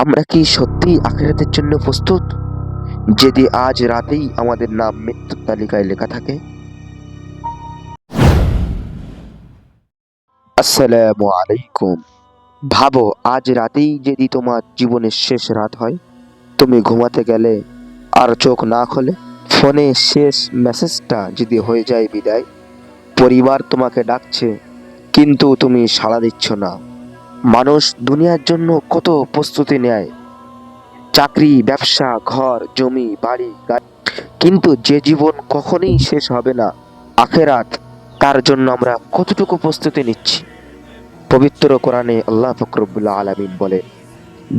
আমরা কি সত্যিই আখিরাতের জন্য প্রস্তুত? যদি আজ রাতেই আমাদের নাম মৃত্যুর তালিকায় লেখা থাকে। আসসালামু আলাইকুম। ভাবো, আজ রাতেই যদি তোমার জীবনের শেষ রাত হয়, তুমি ঘুমাতে গেলে আর চোখ না খোলে, ফোনে শেষ মেসেজটা যদি হয়ে যায় বিদায়, পরিবার তোমাকে ডাকছে কিন্তু তুমি সাড়া দিচ্ছ না। মানুষ দুনিয়ার জন্য কত প্রস্তুতি নেয়, চাকরি, ব্যবসা, ঘর, জমি, বাড়ি, গাড়ি, কিন্তু যে জীবন কখনোই শেষ হবে না, আখেরাত, তার জন্য আমরা কতটুকু প্রস্তুতি নিচ্ছি? পবিত্র কোরআনে আল্লাহ পাক রব্বুল আলামিন বলে,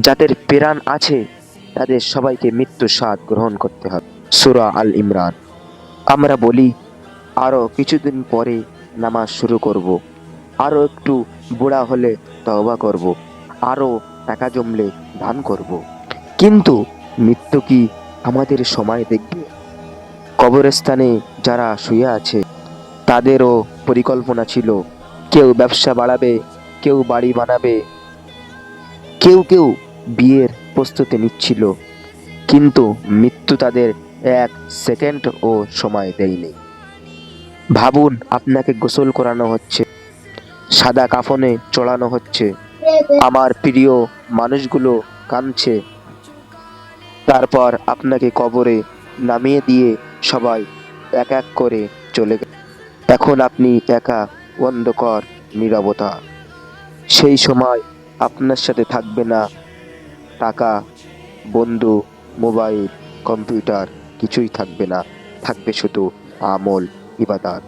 যাদের প্রাণ আছে তাদের সবাইকে মৃত্যু স্বাদ গ্রহণ করতে হবে। সূরা আল ইমরান। আমরা বলি আরো কিছুদিন পরে নামাজ শুরু করব, আরো একটু বুড়া হলে তওবা করব, আরো টাকা জমলে দান করব, কিন্তু মৃত্যু কি আমাদের সময় দেখবে? কবরস্থানে যারা শুয়ে আছে তাদেরও পরিকল্পনা ছিল, কেউ ব্যবসা বাড়াবে, কেউ বাড়ি বানাবে, কেউ কেউ বিয়ের প্রস্তুতি নিচ্ছিল, কিন্তু মৃত্যু তাদের এক সেকেন্ডও সময় দেয়নি। ভাবুন, আপনাকে গোসল করানো হচ্ছে, সাদা কাফনে চড়ানো হচ্ছে, আমার প্রিয় মানুষগুলো কাঁদছে, তারপর আপনাকে কবরে নামিয়ে দিয়ে সবাই এক এক করে চলে গেল। এখন আপনি একা, অন্ধকার, নীরবতা। সেই সময় আপনার সাথে থাকবে না টাকা, বন্ধু, মোবাইল, কম্পিউটার, কিছুই থাকবে না। থাকবে শুধু আমল, ইবাদাত।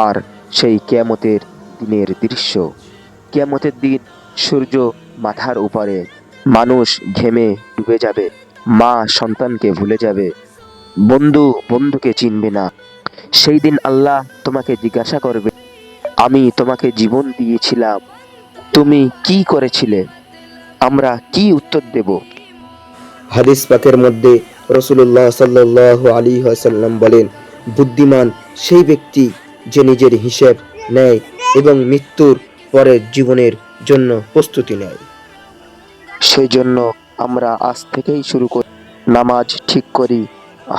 আর সেই কিয়ামতের দিনের দৃশ্য। কিয়ামতের দিন সূর্য মাথার উপরে, মানুষ ঘেমে ডুবে যাবে, মা সন্তানকে ভুলে যাবে, বন্ধু বন্ধুকে চিনবে না। সেই দিন আল্লাহ তোমাকে জিজ্ঞাসা করবে, আমি তোমাকে জীবন দিয়েছিলাম, তুমি কি করেছিলে? আমরা কি উত্তর দেব? হাদিস পাকের মধ্যে রাসূলুল্লাহ সাল্লাল্লাহু আলাইহি ওয়াসাল্লাম বলেন, বুদ্ধিমান সেই ব্যক্তি যে নিজের হিসাব নেয় এবং মৃত্যুর পরের জীবনের জন্য প্রস্তুতি নেয়। সেই জন্য আমরা আজ থেকেই শুরু করি, নামাজ ঠিক করি,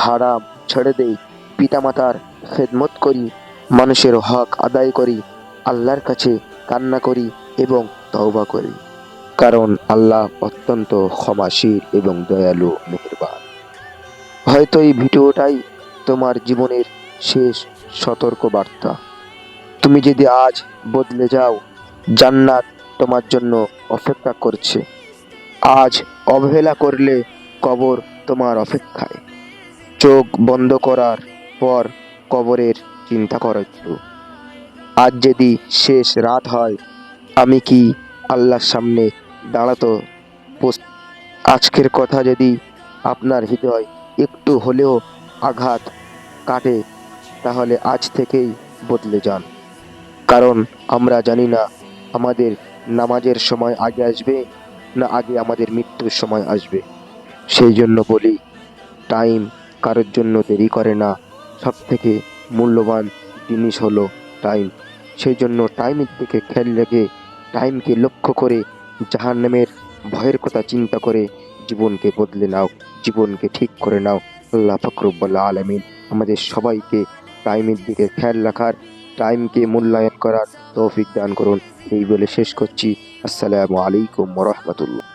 হারাম ছেড়ে দেই, পিতামাতার খেদমত করি, মানুষের হক আদায় করি, আল্লাহর কাছে কান্না করি এবং তওবা করি, কারণ আল্লাহ অত্যন্ত ক্ষমাশীল এবং দয়ালু, মেহেরবান। হয়তো এই ভিডিওটাই তোমার জীবনের শেষ সতর্ক বার্তা। তুমি যদি আজ বদলে যাও, জান্নাত তোমার জন্য অপেক্ষা করছে। আজ অবহেলা করলে কবর তোমার অপেক্ষায়। চোখ বন্ধ করার পর কবরের চিন্তা করো একটু। আজ যদি শেষ রাত হয়, আমি কি আল্লাহর সামনে দাঁড়াতো আজকের কথা যদি আপনার হৃদয় একটু হলেও আঘাত কাটে, তাহলে আজ থেকেই বদলে যান। কারণ আমরা জানি না আমাদের নামাজের সময় আগে আসবে না আগে আমাদের মৃত্যুর সময় আসবে। সেই জন্য বলি, টাইম কারোর জন্য দেরি করে না। সব থেকে মূল্যবান জিনিস হলো টাইম। সেই জন্য টাইমের দিকে খেয়াল রেখে, টাইমকে লক্ষ্য করে, জাহান্নামের ভয়ের কথা চিন্তা করে জীবনকে বদলে নাও, জীবনকে ঠিক করে নাও। আল্লাহ পাক রব্বুল আলামিন আমাদের সবাইকে টাইমের দিকে খেয়াল রাখার, টাইমকে মূল্যায়ন করার তৌফিক দান করুন। এই বলে শেষ করছি। আসসালামু আলাইকুম ওয়া রাহমাতুল্লাহ।